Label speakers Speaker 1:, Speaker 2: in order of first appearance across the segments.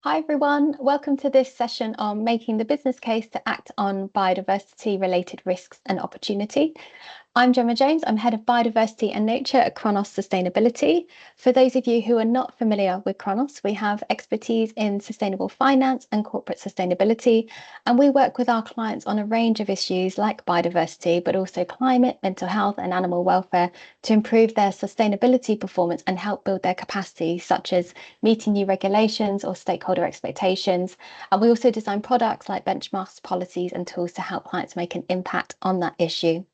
Speaker 1: Hi everyone, welcome to this session on making the business case to act on biodiversity-related risks and opportunity. I'm Gemma James, I'm Head of Biodiversity and Nature at Chronos Sustainability. For those of you who are not familiar with Chronos, we have expertise in sustainable finance and corporate sustainability, and we work with our clients on a range of issues like biodiversity, but also climate, mental health and animal welfare to improve their sustainability performance and help build their capacity, such as meeting new regulations or stakeholder expectations. And we also design products like benchmarks, policies and tools to help clients make an impact on that issue.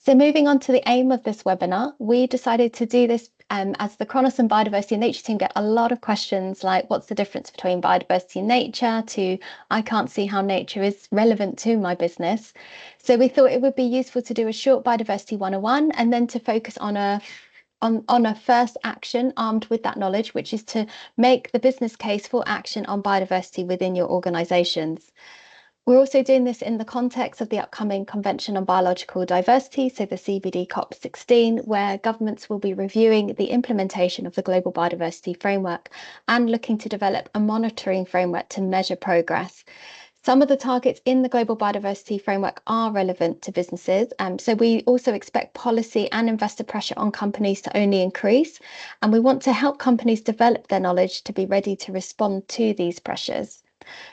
Speaker 1: So moving on to the aim of this webinar, we decided to do this as the Chronos and Biodiversity and Nature team get a lot of questions like what's the difference between biodiversity and nature to I can't see how nature is relevant to my business. So we thought it would be useful to do a short biodiversity 101 and then to focus on a first action armed with that knowledge, which is to make the business case for action on biodiversity within your organisations. We're also doing this in the context of the upcoming Convention on Biological Diversity, so the CBD COP16, where governments will be reviewing the implementation of the Global Biodiversity Framework and looking to develop a monitoring framework to measure progress. Some of the targets in the Global Biodiversity Framework are relevant to businesses, so we also expect policy and investor pressure on companies to only increase, and we want to help companies develop their knowledge to be ready to respond to these pressures.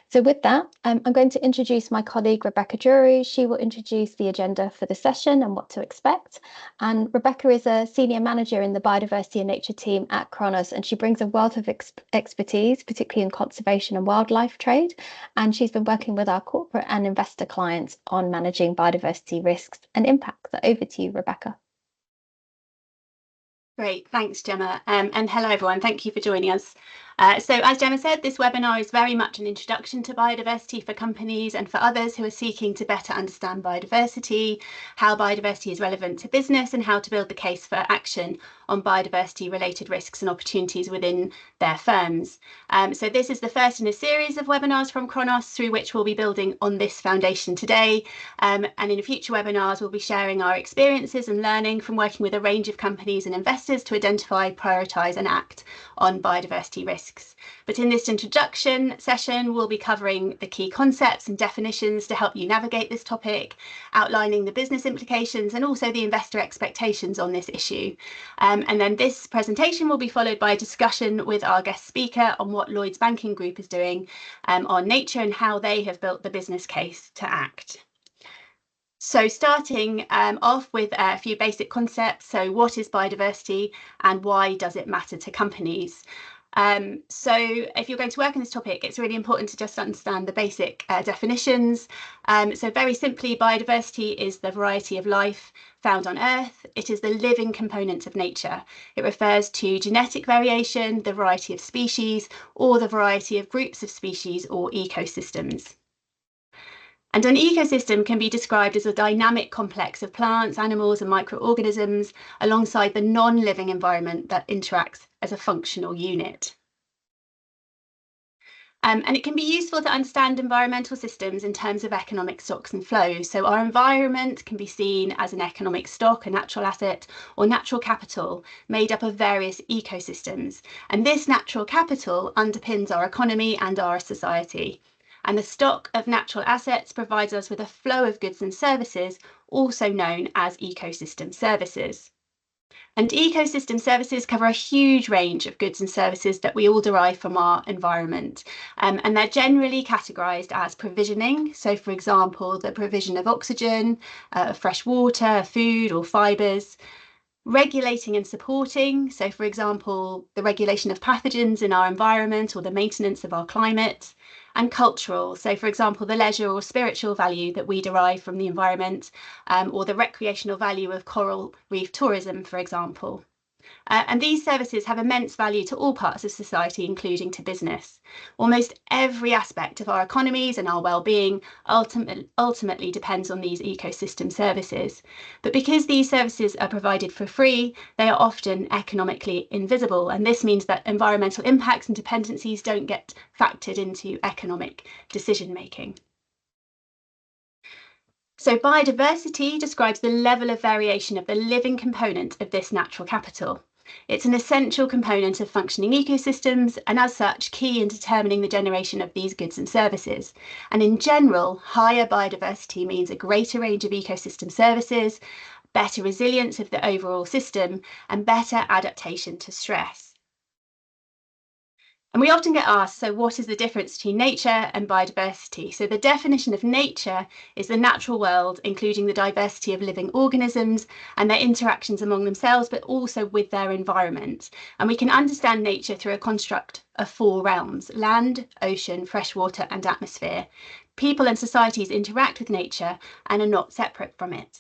Speaker 1: So with that, I'm going to introduce my colleague, Rebecca Drury. She will introduce the agenda for the session and what to expect. And Rebecca is a senior manager in the Biodiversity and Nature team at Chronos, and she brings a wealth of expertise, particularly in conservation and wildlife trade. And she's been working with our corporate and investor clients on managing biodiversity risks and impacts. So over to you, Rebecca.
Speaker 2: Great, thanks Gemma, and hello everyone, thank you for joining us. So as Gemma said, this webinar is very much an introduction to biodiversity for companies and for others who are seeking to better understand biodiversity, how biodiversity is relevant to business and how to build the case for action on biodiversity related risks and opportunities within their firms. So this is the first in a series of webinars from Chronos through which we'll be building on this foundation today, and in future webinars we'll be sharing our experiences and learning from working with a range of companies and investors to identify, prioritise and act on biodiversity risks. But in this introduction session, we'll be covering the key concepts and definitions to help you navigate this topic, outlining the business implications and also the investor expectations on this issue. And then this presentation will be followed by a discussion with our guest speaker on what Lloyds Banking Group is doing on nature and how they have built the business case to act. So starting off with a few basic concepts. So what is biodiversity and why does it matter to companies? So if you're going to work on this topic, it's really important to just understand the basic definitions. So very simply, biodiversity is the variety of life found on Earth. It is the living component of nature. It refers to genetic variation, the variety of species, or the variety of groups of species or ecosystems. And an ecosystem can be described as a dynamic complex of plants, animals and microorganisms alongside the non-living environment that interacts as a functional unit. And it can be useful to understand environmental systems in terms of economic stocks and flows. So our environment can be seen as an economic stock, a natural asset or natural capital made up of various ecosystems. And this natural capital underpins our economy and our society. And the stock of natural assets provides us with a flow of goods and services, also known as ecosystem services. And ecosystem services cover a huge range of goods and services that we all derive from our environment. And they're generally categorised as provisioning. So, for example, the provision of oxygen, fresh water, food or fibres. Regulating and supporting. So, for example, the regulation of pathogens in our environment or the maintenance of our climate. And cultural, so for example, the leisure or spiritual value that we derive from the environment, or the recreational value of coral reef tourism, for example. And these services have immense value to all parts of society, including to business. Almost every aspect of our economies and our well-being ultimately depends on these ecosystem services. But because these services are provided for free, they are often economically invisible. And this means that environmental impacts and dependencies don't get factored into economic decision-making. So biodiversity describes the level of variation of the living component of this natural capital. It's an essential component of functioning ecosystems and as such key in determining the generation of these goods and services. And in general, higher biodiversity means a greater range of ecosystem services, better resilience of the overall system, and better adaptation to stress. And we often get asked, so what is the difference between nature and biodiversity? So the definition of nature is the natural world, including the diversity of living organisms and their interactions among themselves, but also with their environment. And we can understand nature through a construct of 4 realms: land, ocean, freshwater, and atmosphere. People and societies interact with nature and are not separate from it.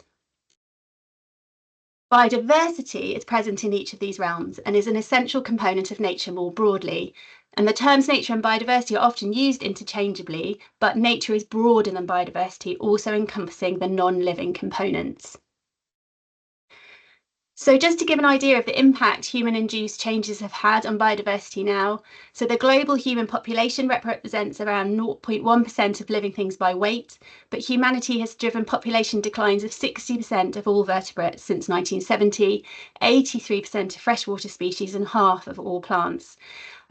Speaker 2: Biodiversity is present in each of these realms and is an essential component of nature more broadly. And the terms nature and biodiversity are often used interchangeably, but nature is broader than biodiversity, also encompassing the non-living components. So just to give an idea of the impact human-induced changes have had on biodiversity now, so the global human population represents around 0.1% of living things by weight, but humanity has driven population declines of 60% of all vertebrates since 1970, 83% of freshwater species, and half of all plants.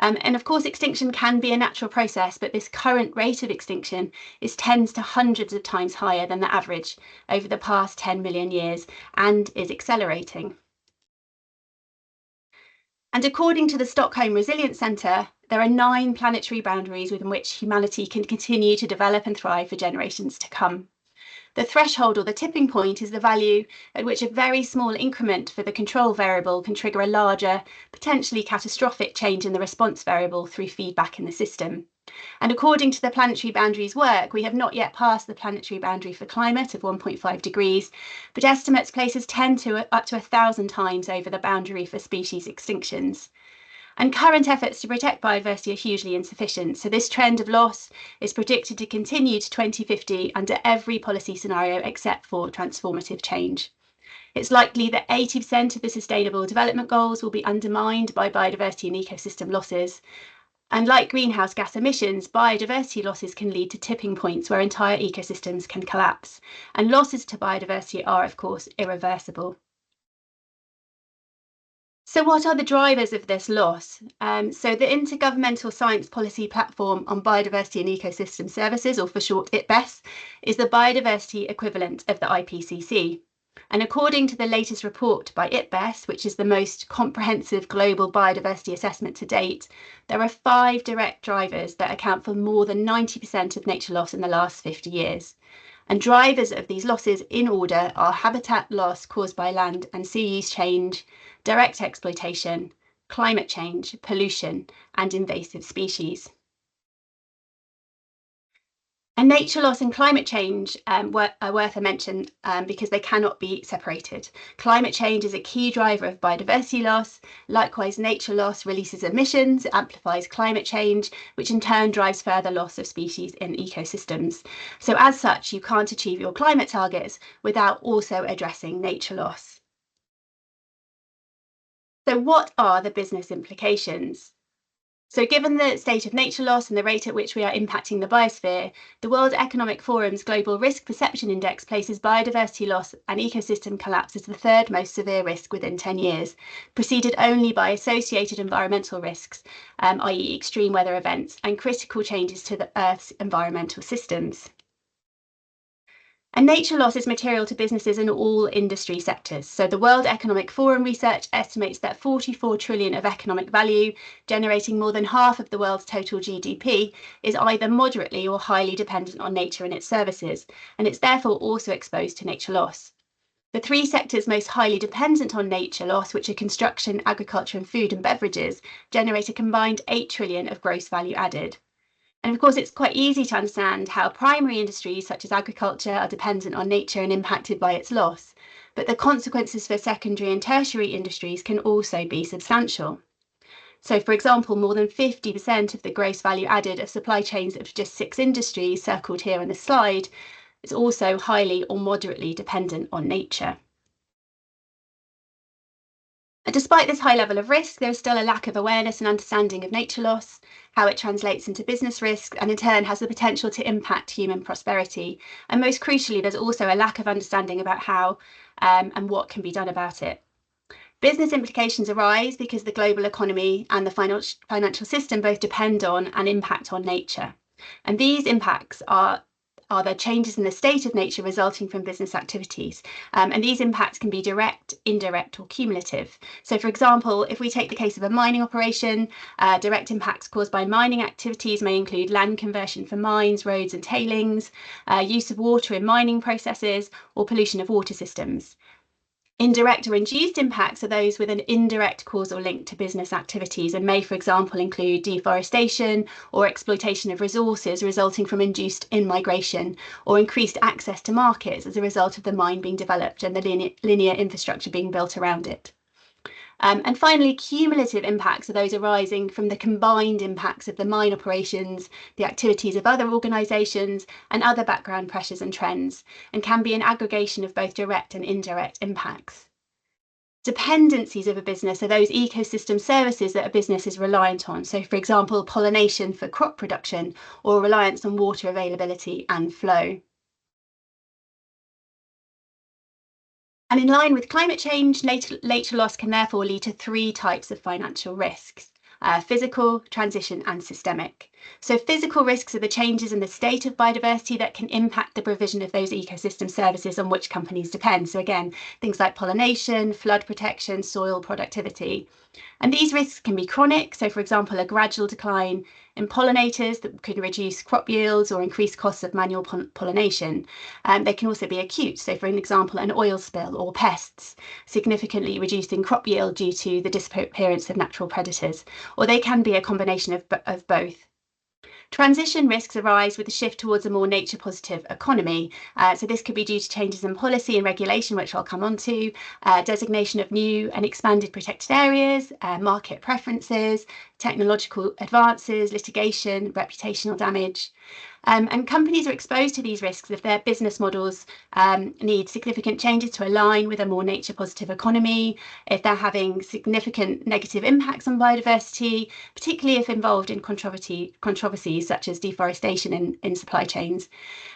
Speaker 2: And of course, extinction can be a natural process, but this current rate of extinction is tens to hundreds of times higher than the average over the past 10 million years and is accelerating. And according to the Stockholm Resilience Centre, there are 9 planetary boundaries within which humanity can continue to develop and thrive for generations to come. The threshold or the tipping point is the value at which a very small increment for the control variable can trigger a larger, potentially catastrophic change in the response variable through feedback in the system. And according to the planetary boundaries work, we have not yet passed the planetary boundary for climate of 1.5 degrees, but estimates place us 10 to up to 1,000 times over the boundary for species extinctions. And current efforts to protect biodiversity are hugely insufficient, so this trend of loss is predicted to continue to 2050 under every policy scenario except for transformative change. It's likely that 80% of the Sustainable Development Goals will be undermined by biodiversity and ecosystem losses. And like greenhouse gas emissions, biodiversity losses can lead to tipping points where entire ecosystems can collapse. And losses to biodiversity are, of course, irreversible. So what are the drivers of this loss? So the Intergovernmental Science Policy Platform on Biodiversity and Ecosystem Services, or for short IPBES, is the biodiversity equivalent of the IPCC. And according to the latest report by IPBES, which is the most comprehensive global biodiversity assessment to date, there are 5 direct drivers that account for more than 90% of nature loss in the last 50 years. And drivers of these losses in order are habitat loss caused by land and sea use change, direct exploitation, climate change, pollution, and invasive species. And nature loss and climate change are worth a mention because they cannot be separated. Climate change is a key driver of biodiversity loss. Likewise, nature loss releases emissions, amplifies climate change, which in turn drives further loss of species in ecosystems. So as such, you can't achieve your climate targets without also addressing nature loss. So what are the business implications? So given the state of nature loss and the rate at which we are impacting the biosphere, the World Economic Forum's Global Risk Perception Index places biodiversity loss and ecosystem collapse as the 3rd most severe risk within 10 years, preceded only by associated environmental risks, i.e. extreme weather events, and critical changes to the Earth's environmental systems. And nature loss is material to businesses in all industry sectors. So the World Economic Forum research estimates that 44 trillion of economic value, generating more than half of the world's total GDP, is either moderately or highly dependent on nature and its services, and it's therefore also exposed to nature loss. The 3 sectors most highly dependent on nature loss, which are construction, agriculture, and food and beverages, generate a combined 8 trillion of gross value added. And of course, it's quite easy to understand how primary industries such as agriculture are dependent on nature and impacted by its loss, but the consequences for secondary and tertiary industries can also be substantial. So, for example, more than 50% of the gross value added of supply chains of just 6 industries circled here on the slide is also highly or moderately dependent on nature. And despite this high level of risk, there is still a lack of awareness and understanding of nature loss, how it translates into business risk, and in turn has the potential to impact human prosperity. And most crucially, there's also a lack of understanding about how and what can be done about it. Business implications arise because the global economy and the financial system both depend on and impact on nature. And these impacts are the changes in the state of nature resulting from business activities. And these impacts can be direct, indirect, or cumulative. So, for example, if we take the case of a mining operation, direct impacts caused by mining activities may include land conversion for mines, roads, and tailings, use of water in mining processes, or pollution of water systems. Indirect or induced impacts are those with an indirect causal link to business activities and may, for example, include deforestation or exploitation of resources resulting from induced in-migration or increased access to markets as a result of the mine being developed and the linear infrastructure being built around it. And finally, cumulative impacts are those arising from the combined impacts of the mine operations, the activities of other organisations, and other background pressures and trends, and can be an aggregation of both direct and indirect impacts. Dependencies of a business are those ecosystem services that a business is reliant on. So, for example, pollination for crop production or reliance on water availability and flow. And in line with climate change, nature loss can therefore lead to three types of financial risks: physical, transition, and systemic. So physical risks are the changes in the state of biodiversity that can impact the provision of those ecosystem services on which companies depend. So again, things like pollination, flood protection, soil productivity. And these risks can be chronic. So for example, a gradual decline in pollinators that could reduce crop yields or increase costs of manual pollination. They can also be acute. So for an example, an oil spill or pests, significantly reducing crop yield due to the disappearance of natural predators. Or they can be a combination of both. Transition risks arise with the shift towards a more nature positive economy. So this could be due to changes in policy and regulation, which I'll come on to, designation of new and expanded protected areas, market preferences, technological advances, litigation, reputational damage. And companies are exposed to these risks if their business models need significant changes to align with a more nature positive economy, if they're having significant negative impacts on biodiversity, particularly if involved in controversies such as deforestation in supply chains.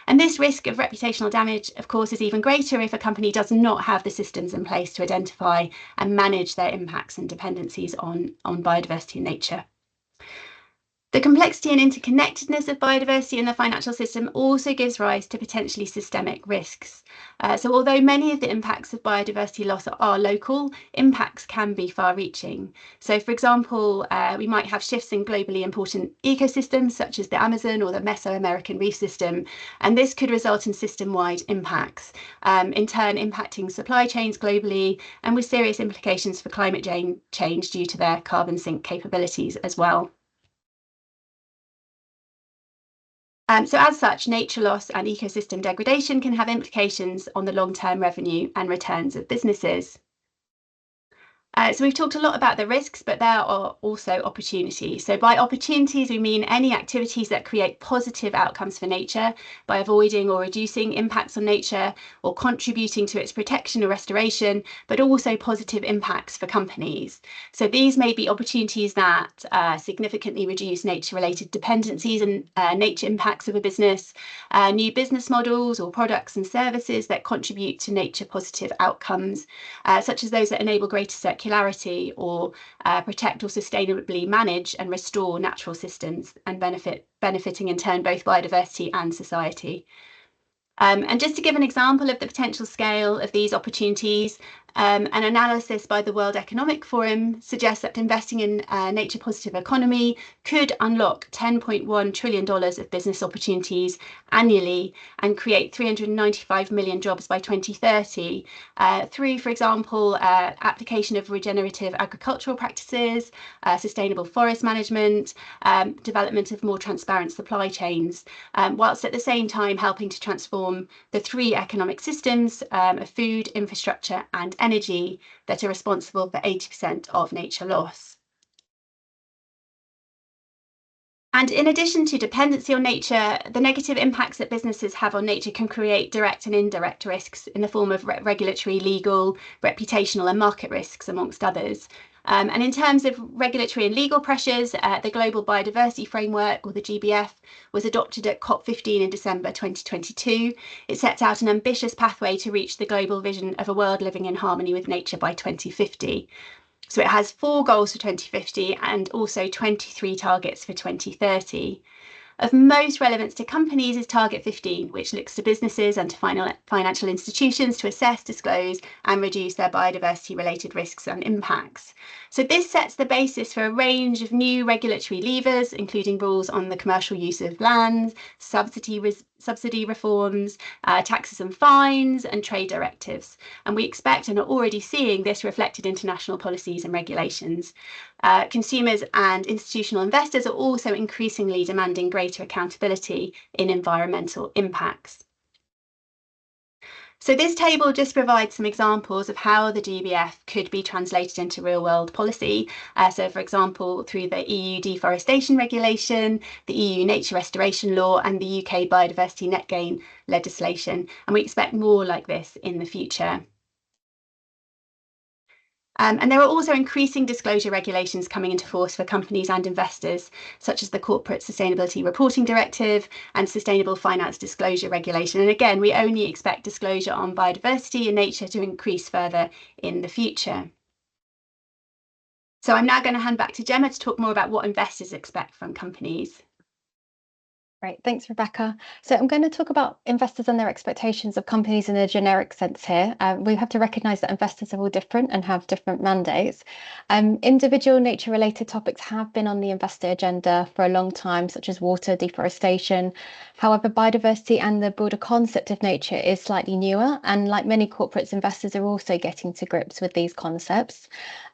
Speaker 2: And this risk of reputational damage, of course, is even greater if a company does not have the systems in place to identify and manage their impacts and dependencies on biodiversity and nature. The complexity and interconnectedness of biodiversity in the financial system also gives rise to potentially systemic risks. So although many of the impacts of biodiversity loss are local, impacts can be far-reaching. So for example, we might have shifts in globally important ecosystems such as the Amazon or the Mesoamerican reef system, and this could result in system-wide impacts, in turn impacting supply chains globally and with serious implications for climate change due to their carbon sink capabilities as well. So as such, nature loss and ecosystem degradation can have implications on the long-term revenue and returns of businesses. So we've talked a lot about the risks, but there are also opportunities. So by opportunities, we mean any activities that create positive outcomes for nature by avoiding or reducing impacts on nature or contributing to its protection or restoration, but also positive impacts for companies. So these may be opportunities that significantly reduce nature-related dependencies and nature impacts of a business, new business models or products and services that contribute to nature-positive outcomes, such as those that enable greater circularity or protect or sustainably manage and restore natural systems and benefiting in turn both biodiversity and society. And just to give an example of the potential scale of these opportunities, an analysis by the World Economic Forum suggests that investing in a nature positive economy could unlock $10.1 trillion of business opportunities annually and create 395 million jobs by 2030 through, for example, application of regenerative agricultural practices, sustainable forest management, development of more transparent supply chains, whilst at the same time helping to transform the three economic systems of food, infrastructure and energy that are responsible for 80% of nature loss. And in addition to dependency on nature, the negative impacts that businesses have on nature can create direct and indirect risks in the form of regulatory, legal, reputational and market risks, amongst others. And in terms of regulatory and legal pressures, the Global Biodiversity Framework, or the GBF, was adopted at COP15 in December 2022. It sets out an ambitious pathway to reach the global vision of a world living in harmony with nature by 2050. So it has 4 goals for 2050 and also 23 targets for 2030. Of most relevance to companies is Target 15, which looks to businesses and to financial institutions to assess, disclose, and reduce their biodiversity-related risks and impacts. So this sets the basis for a range of new regulatory levers, including rules on the commercial use of land, subsidy reforms, taxes and fines, and trade directives. And we expect and are already seeing this reflected in national policies and regulations. Consumers and institutional investors are also increasingly demanding greater accountability in environmental impacts. So this table just provides some examples of how the GBF could be translated into real-world policy. So, for example, through the EU deforestation regulation, the EU nature restoration law, and the UK biodiversity net gain legislation. And we expect more like this in the future. And there are also increasing disclosure regulations coming into force for companies and investors, such as the Corporate Sustainability Reporting Directive and Sustainable Finance Disclosure Regulation. And again, we only expect disclosure on biodiversity and nature to increase further in the future. So I'm now going to hand back to Gemma to talk more about what investors expect from companies.
Speaker 1: Great, thanks, Rebecca. So I'm going to talk about investors and their expectations of companies in a generic sense here. We have to recognise that investors are all different and have different mandates. Individual nature-related topics have been on the investor agenda for a long time, such as water, deforestation. However, biodiversity and the broader concept of nature is slightly newer, and like many corporates, investors are also getting to grips with these concepts.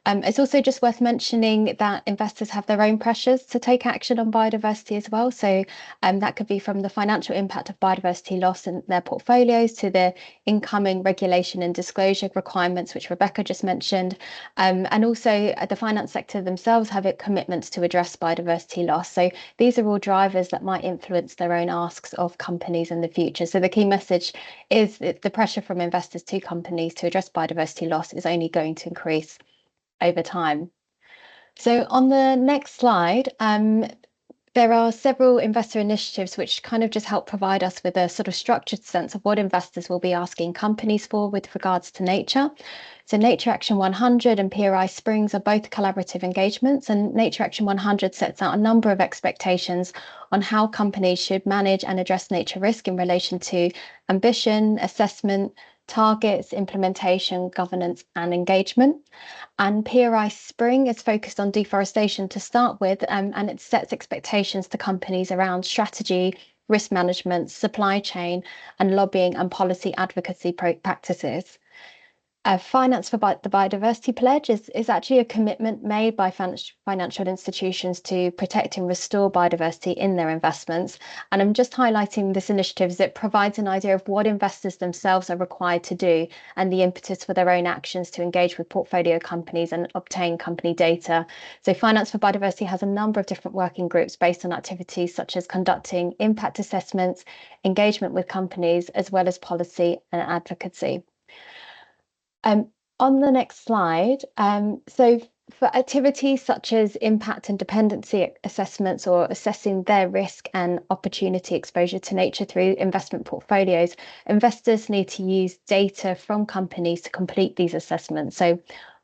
Speaker 1: It's also just worth mentioning that investors have their own pressures to take action on biodiversity as well. So that could be from the financial impact of biodiversity loss in their portfolios to the incoming regulation and disclosure requirements, which Rebecca just mentioned. And also the finance sector themselves have commitments to address biodiversity loss. So these are all drivers that might influence their own asks of companies in the future. So the key message is that the pressure from investors to companies to address biodiversity loss is only going to increase over time. So on the next slide, there are several investor initiatives which kind of just help provide us with a sort of structured sense of what investors will be asking companies for with regards to nature. So Nature Action 100 and PRI Springs are both collaborative engagements, and Nature Action 100 sets out a number of expectations on how companies should manage and address nature risk in relation to ambition, assessment, targets, implementation, governance, and engagement. And PRI Spring is focused on deforestation to start with, and it sets expectations to companies around strategy, risk management, supply chain, and lobbying and policy advocacy practices. Finance for the Biodiversity Pledge is actually a commitment made by financial institutions to protect and restore biodiversity in their investments. And I'm just highlighting this initiative as it provides an idea of what investors themselves are required to do and the impetus for their own actions to engage with portfolio companies and obtain company data. So Finance for Biodiversity has a number of different working groups based on activities such as conducting impact assessments, engagement with companies, as well as policy and advocacy. On the next slide, so for activities such as impact and dependency assessments or assessing their risk and opportunity exposure to nature through investment portfolios, investors need to use data from companies to complete these assessments. So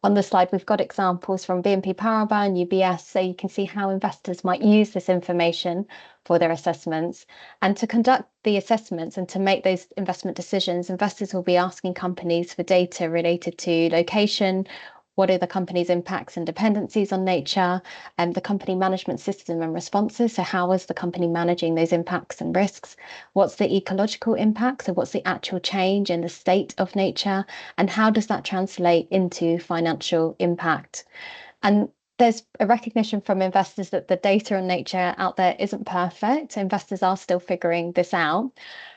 Speaker 1: on the slide, we've got examples from BNP Paribas and UBS, so you can see how investors might use this information for their assessments. And to conduct the assessments and to make those investment decisions, investors will be asking companies for data related to location, what are the company's impacts and dependencies on nature, and the company management system and responses. So how is the company managing those impacts and risks? What's the ecological impact? So what's the actual change in the state of nature? And how does that translate into financial impact? And there's a recognition from investors that the data on nature out there isn't perfect. Investors are still figuring this out.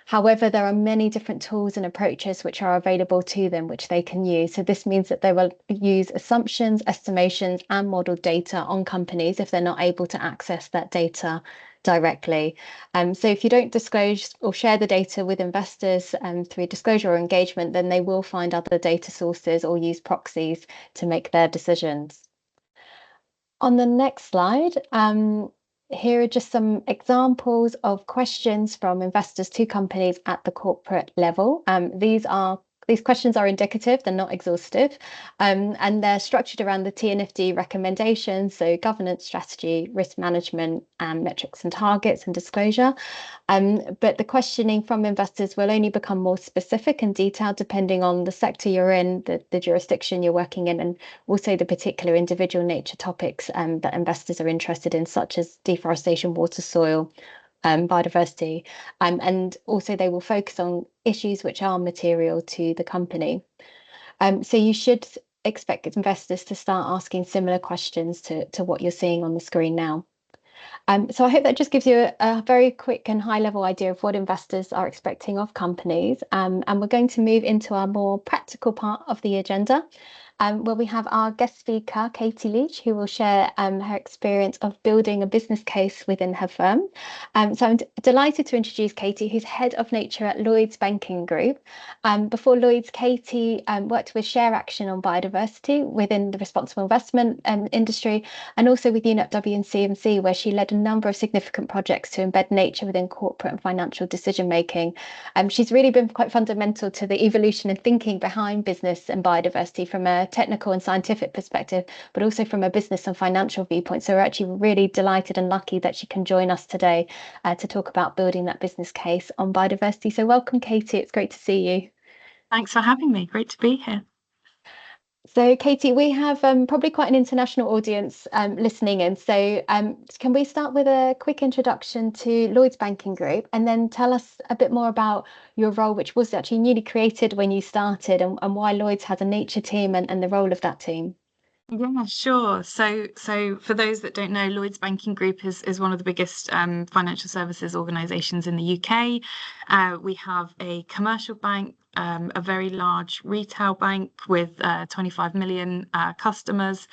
Speaker 1: However, there are many different tools and approaches which are available to them, which they can use. So this means that they will use assumptions, estimations, and modeled data on companies if they're not able to access that data directly. So if you don't disclose or share the data with investors through disclosure or engagement, then they will find other data sources or use proxies to make their decisions. On the next slide, here are just some examples of questions from investors to companies at the corporate level. These questions are indicative, they're not exhaustive, and they're structured around the TNFD recommendations, so governance strategy, risk management, metrics and targets and disclosure. But the questioning from investors will only become more specific and detailed depending on the sector you're in, the jurisdiction you're working in, and also the particular individual nature topics that investors are interested in, such as deforestation, water, soil, biodiversity, and also they will focus on issues which are material to the company. So you should expect investors to start asking similar questions to what you're seeing on the screen now. So I hope that just gives you a very quick and high level idea of what investors are expecting of companies. And we're going to move into our more practical part of the agenda, where we have our guest speaker, Katie Leach, who will share her experience of building a business case within her firm. So I'm delighted to introduce Katie, who's head of nature at Lloyds Banking Group. Before Lloyds, Katie worked with Share Action on biodiversity within the responsible investment industry, and also with UNEP-W and CMC, where she led a number of significant projects to embed nature within corporate and financial decision making. She's really been quite fundamental to the evolution and thinking behind business and biodiversity from a technical and scientific perspective, but also from a business and financial viewpoint. So we're actually really delighted and lucky that she can join us today to talk about building that business case on biodiversity. So welcome, Katie. It's great to see you.
Speaker 3: Thanks for having me. Great to be here.
Speaker 1: So, Katie, we have probably quite an international audience listening in. So, can we start with a quick introduction to Lloyds Banking Group and then tell us a bit more about your role, which was actually newly created when you started, and why Lloyds has a nature team and the role of that team?
Speaker 3: Yeah, sure. So for those that don't know, Lloyds Banking Group is one of the biggest financial services organisations in the UK. We have a commercial bank, a very large retail bank with 25 million customers.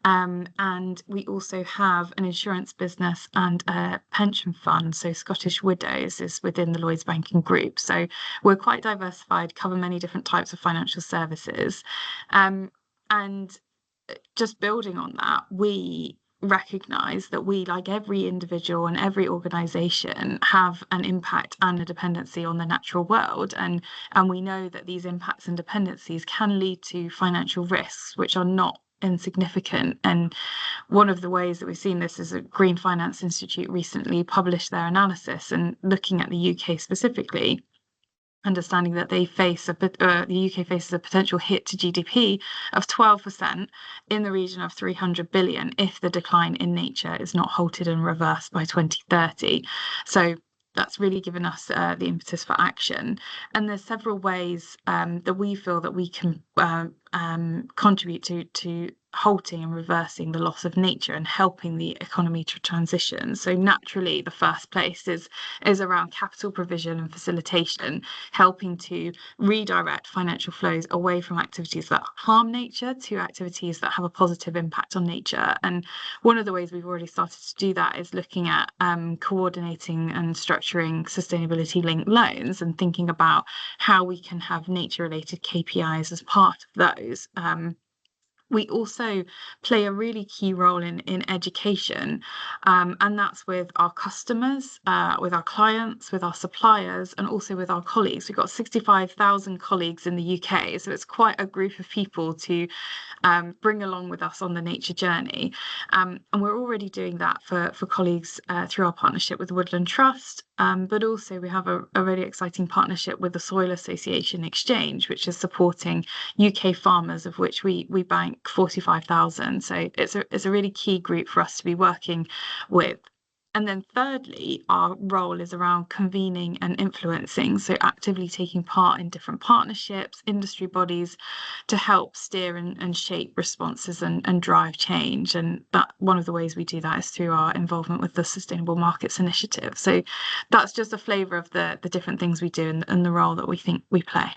Speaker 3: And we also have an insurance business and a pension fund. So Scottish Widows is within the Lloyds Banking Group. So we're quite diversified, cover many different types of financial services. And just building on that, we recognize that we, like every individual and every organization, have an impact and a dependency on the natural world, and we know that these impacts and dependencies can lead to financial risks which are not insignificant. And one of the ways that we've seen this is that Green Finance Institute recently published their analysis, and looking at the UK specifically, understanding that the UK faces a potential hit to GDP of 12% in the region of 300 billion if the decline in nature is not halted and reversed by 2030. So that's really given us the impetus for action. And there's several ways that we feel that we can contribute to halting and reversing the loss of nature and helping the economy to transition. So naturally, the first place is around capital provision and facilitation, helping to redirect financial flows away from activities that harm nature to activities that have a positive impact on nature. And one of the ways we've already started to do that is looking at coordinating and structuring sustainability-linked loans and thinking about how we can have nature-related KPIs as part of those. We also play a really key role in education, and that's with our customers, with our clients, with our suppliers, and also with our colleagues. We've got 65,000 colleagues in the UK, so it's quite a group of people to bring along with us on the nature journey. And we're already doing that for colleagues through our partnership with Woodland Trust, but also we have a really exciting partnership with the Soil Association Exchange, which is supporting UK farmers, of which we bank 45,000. So it's a really key group for us to be working with. And then thirdly, our role is around convening and influencing, so actively taking part in different partnerships, industry bodies, to help steer and shape responses and drive change. And that one of the ways we do that is through our involvement with the Sustainable Markets Initiative. So that's just a flavour of the different things we do and the role that we think we play.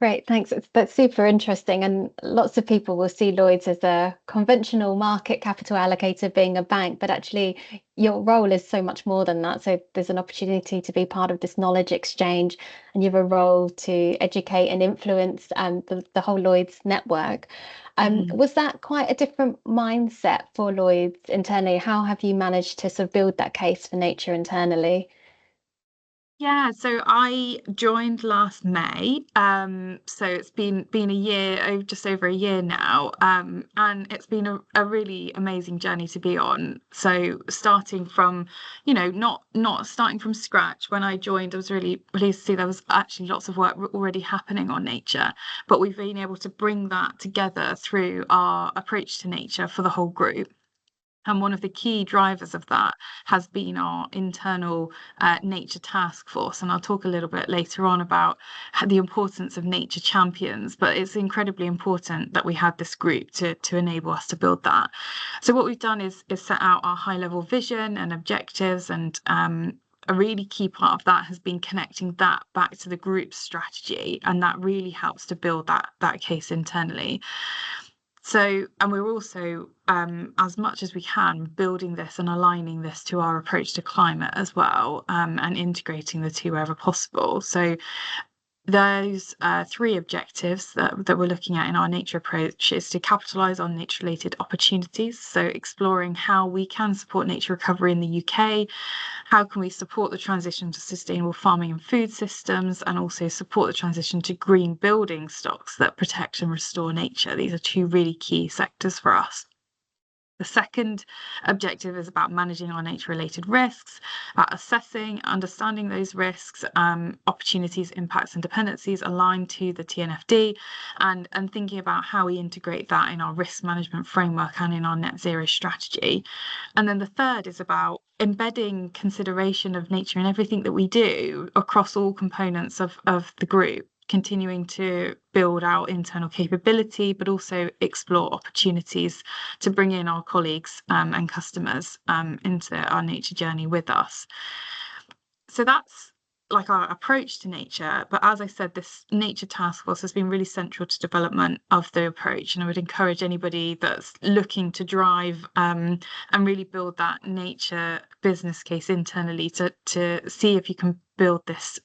Speaker 1: Great, thanks. That's super interesting. And lots of people will see Lloyds as a conventional market capital allocator being a bank, but actually your role is so much more than that. So there's an opportunity to be part of this knowledge exchange, and you have a role to educate and influence the whole Lloyds network. Was that quite a different mindset for Lloyds internally? How have you managed to sort of build that case for nature internally?
Speaker 3: Yeah, so I joined last May. So it's been a year, just over a year now. And it's been a really amazing journey to be on. So starting from, not starting from scratch. When I joined, I was really pleased to see there was actually lots of work already happening on nature, but we've been able to bring that together through our approach to nature for the whole group. And one of the key drivers of that has been our internal nature task force. And I'll talk a little bit later on about the importance of nature champions, but it's incredibly important that we had this group to enable us to build that. So what we've done is set out our high level vision and objectives, and a really key part of that has been connecting that back to the group's strategy, and that really helps to build that case internally. So, and we're also, as much as we can, building this and aligning this to our approach to climate as well, and integrating the two wherever possible. So those three objectives that we're looking at in our nature approach is to capitalise on nature-related opportunities. So exploring how we can support nature recovery in the UK, how can we support the transition to sustainable farming and food systems, and also support the transition to green building stocks that protect and restore nature. These are two really key sectors for us. The second objective is about managing our nature-related risks, assessing, understanding those risks, opportunities, impacts and dependencies aligned to the TNFD, and thinking about how we integrate that in our risk management framework and in our net zero strategy. And then the third is about embedding consideration of nature in everything that we do across all components of the group, continuing to build our internal capability, but also explore opportunities to bring in our colleagues and customers into our nature journey with us. So that's like our approach to nature. But as I said, this nature task force has been really central to development of the approach. And I would encourage anybody that's looking to drive and really build that nature business case internally to see if you can build this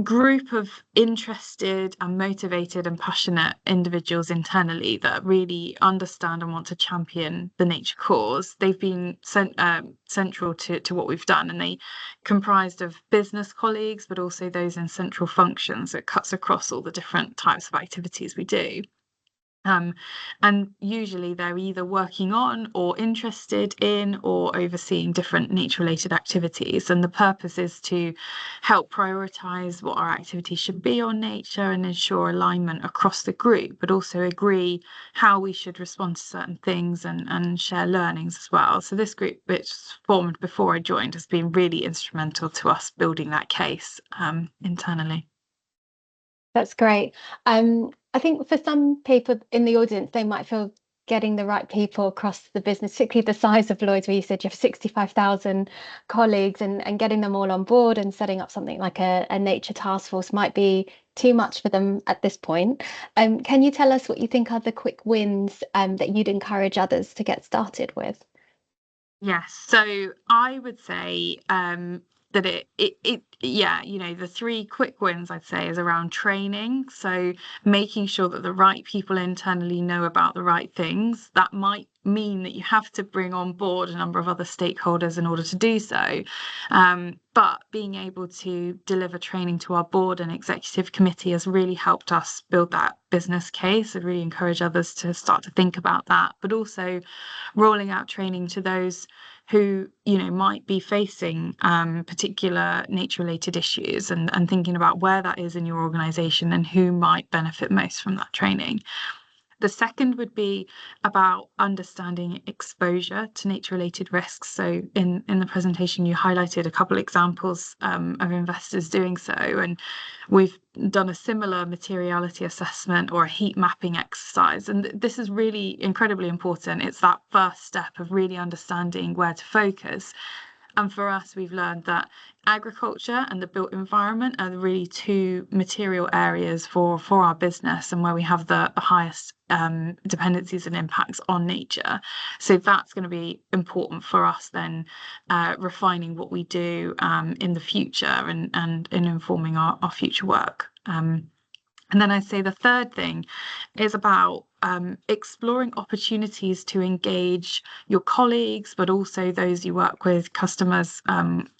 Speaker 3: group of interested and motivated and passionate individuals internally that really understand and want to champion the nature cause. They've been central to what we've done, and they comprised of business colleagues, but also those in central functions. It cuts across all the different types of activities we do. And usually they're either working on or interested in or overseeing different nature-related activities. And the purpose is to help prioritise what our activities should be on nature and ensure alignment across the group, but also agree how we should respond to certain things and share learnings as well. So this group, which was formed before I joined, has been really instrumental to us building that case internally.
Speaker 1: That's great. I think for some people in the audience, they might feel getting the right people across the business, particularly the size of Lloyds, where you said you have 65,000 colleagues, and getting them all on board and setting up something like a nature task force might be too much for them at this point. Can you tell us what you think are the quick wins that you'd encourage others to get started with?
Speaker 3: Yes, so I would say that the three quick wins I'd say is around training. So making sure that the right people internally know about the right things. That might mean that you have to bring on board a number of other stakeholders in order to do so. But being able to deliver training to our board and executive committee has really helped us build that business case. I'd really encourage others to start to think about that, but also rolling out training to those who might be facing particular nature-related issues, and thinking about where that is in your organisation and who might benefit most from that training. The second would be about understanding exposure to nature-related risks. So in the presentation, you highlighted a couple examples of investors doing so, and we've done a similar materiality assessment or a heat mapping exercise. And this is really incredibly important. It's that first step of really understanding where to focus. And for us, we've learned that agriculture and the built environment are really two material areas for our business, and where we have the highest dependencies and impacts on nature. So that's going to be important for us then, refining what we do in the future, and in informing our future work. And then I'd say the third thing is about exploring opportunities to engage your colleagues, but also those you work with, customers,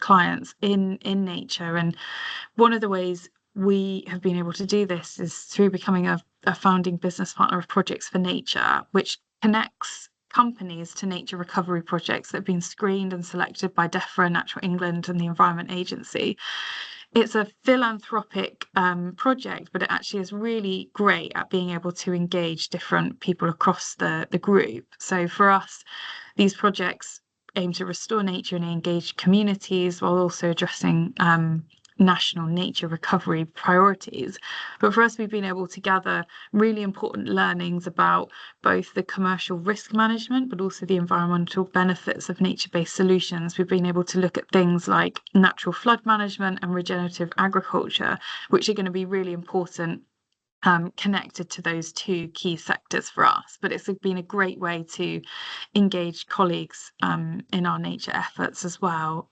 Speaker 3: clients in nature. And one of the ways we have been able to do this is through becoming a founding business partner of Projects for Nature, which connects companies to nature recovery projects that have been screened and selected by DEFRA, Natural England, and the Environment Agency. It's a philanthropic project, but it actually is really great at being able to engage different people across the group. So for us, these projects aim to restore nature and engage communities while also addressing national nature recovery priorities. But for us, we've been able to gather really important learnings about both the commercial risk management, but also the environmental benefits of nature-based solutions. We've been able to look at things like natural flood management and regenerative agriculture, which are going to be really important, connected to those two key sectors for us. But it's been a great way to engage colleagues in our nature efforts as well.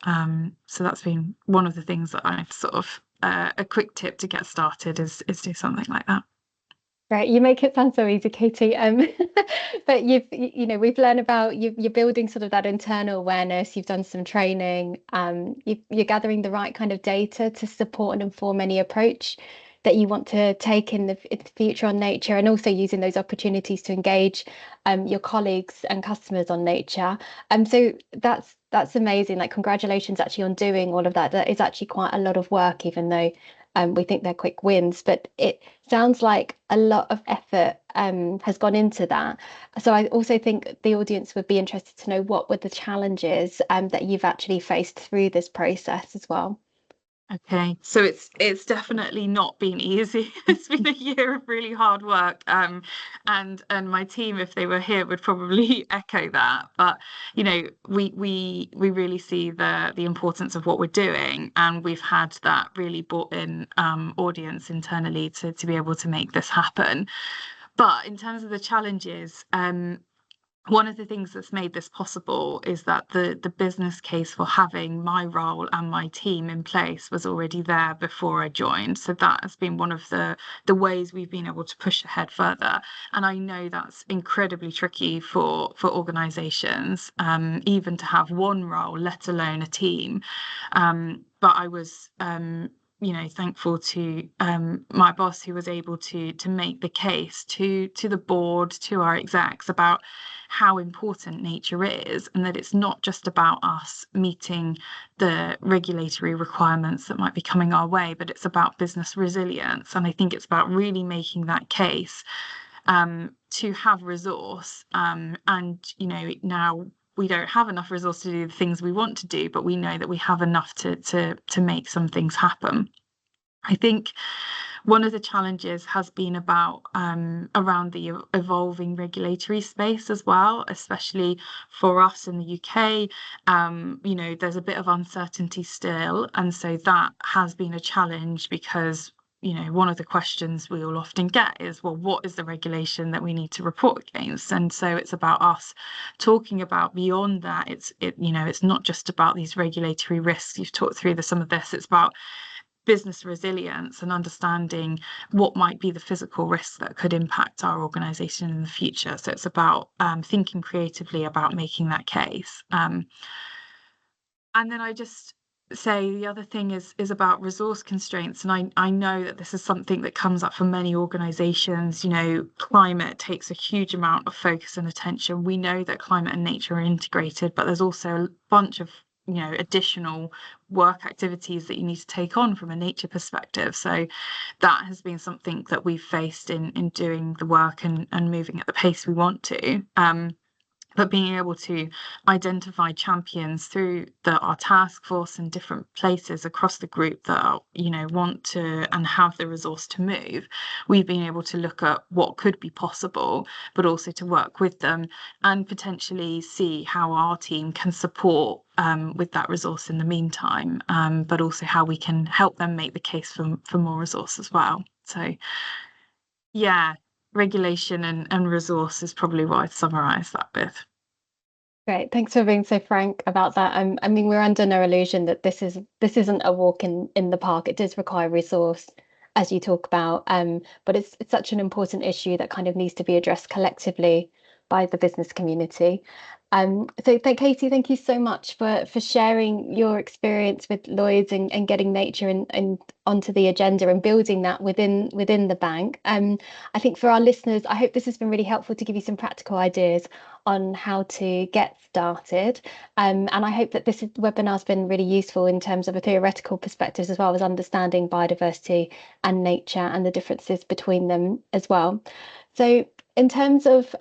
Speaker 3: So that's been one of the things that I've sort of, a quick tip to get started is do something like that.
Speaker 1: Right, you make it sound so easy, Katie. But we've learned about you're building sort of that internal awareness. You've done some training. You're gathering the right kind of data to support and inform any approach that you want to take in the future on nature, and also using those opportunities to engage your colleagues and customers on nature. So that's amazing. Like, congratulations actually on doing all of that. That is actually quite a lot of work, even though we think they're quick wins, but it sounds like a lot of effort has gone into that. So I also think the audience would be interested to know what were the challenges that you've actually faced through this process as well.
Speaker 3: Okay, so it's definitely not been easy. It's been a year of really hard work, and my team, if they were here, would probably echo that. But we really see the importance of what we're doing, and we've had that really bought in audience internally to be able to make this happen. But in terms of the challenges, one of the things that's made this possible is that the business case for having my role and my team in place was already there before I joined. So that has been one of the ways we've been able to push ahead further. And I know that's incredibly tricky for organisations, even to have one role, let alone a team. But I was thankful to my boss, who was able to make the case to the board, to our execs, about how important nature is, and that it's not just about us meeting the regulatory requirements that might be coming our way, but it's about business resilience. And I think it's about really making that case to have resource. And now we don't have enough resource to do the things we want to do, but we know that we have enough to make some things happen. I think one of the challenges has been about around the evolving regulatory space as well, especially for us in the UK. There's a bit of uncertainty still, and so that has been a challenge, because one of the questions we all often get is, well, what is the regulation that we need to report against? And so it's about us talking about beyond that. It's not just about these regulatory risks. You've talked through some of this. It's about business resilience and understanding what might be the physical risks that could impact our organisation in the future. So it's about thinking creatively about making that case. And then I just say the other thing is about resource constraints. And I know that this is something that comes up for many organisations. Climate takes a huge amount of focus and attention. We know that climate and nature are integrated, but there's also a bunch of additional work activities that you need to take on from a nature perspective. So that has been something that we've faced in doing the work and moving at the pace we want to. but being able to identify champions through our task force and different places across the group that are, want to and have the resource to move, we've been able to look at what could be possible, but also to work with them and potentially see how our team can support with that resource in the meantime, but also how we can help them make the case for more resource as well. So yeah, regulation and resource is probably what I'd summarise that with.
Speaker 1: Great, thanks for being so frank about that. I mean, we're under no illusion that this isn't a walk in the park. It does require resource, as you talk about, but it's such an important issue that kind of needs to be addressed collectively by the business community. So Katie, thank you so much for sharing your experience with Lloyds and getting nature and onto the agenda and building that within the bank. I think for our listeners, I hope this has been really helpful to give you some practical ideas on how to get started. And I hope that this webinar has been really useful in terms of a theoretical perspective, as well as understanding biodiversity and nature and the differences between them as well. So in terms of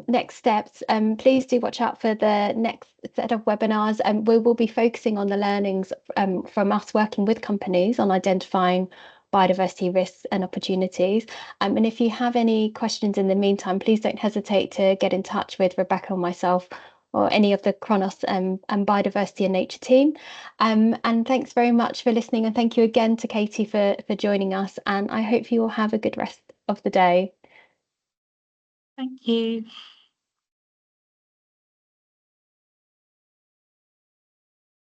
Speaker 1: next steps, please do watch out for the next set of webinars, and we will be focusing on the learnings from us working with companies on identifying biodiversity risks and opportunities. And if you have any questions in the meantime, please don't hesitate to get in touch with Rebecca or myself or any of the Chronos and Biodiversity and Nature team. And thanks very much for listening, and thank you again to Katie for joining us, and I hope you all have a good rest of the day.
Speaker 3: Thank you.